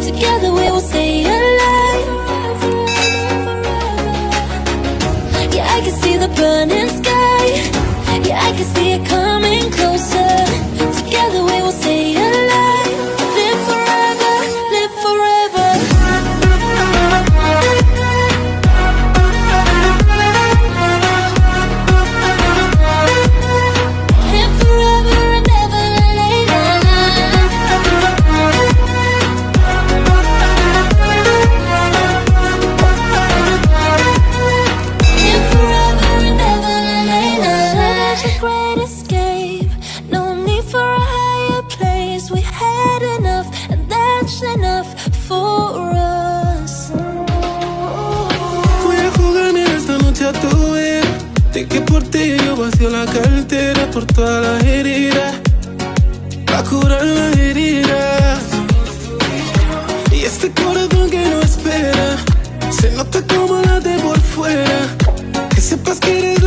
Together we will stay alive. Yeah, I can see the burning sky. Yeah, I can see it coming closer. Together we will stay alive. Live forever, live forever. Live forever and ever later. Live forever and ever later. Such a great escape. No need for a higher place. We had enough, and that's enough for us. Voy a jugarme esta noche a tu vida. De que por ti yo vacío la cartera. Por todas las heridas, pa' curar las heridas. Y este corazón que no espera, se nota como late por fuera. Que sepas que eres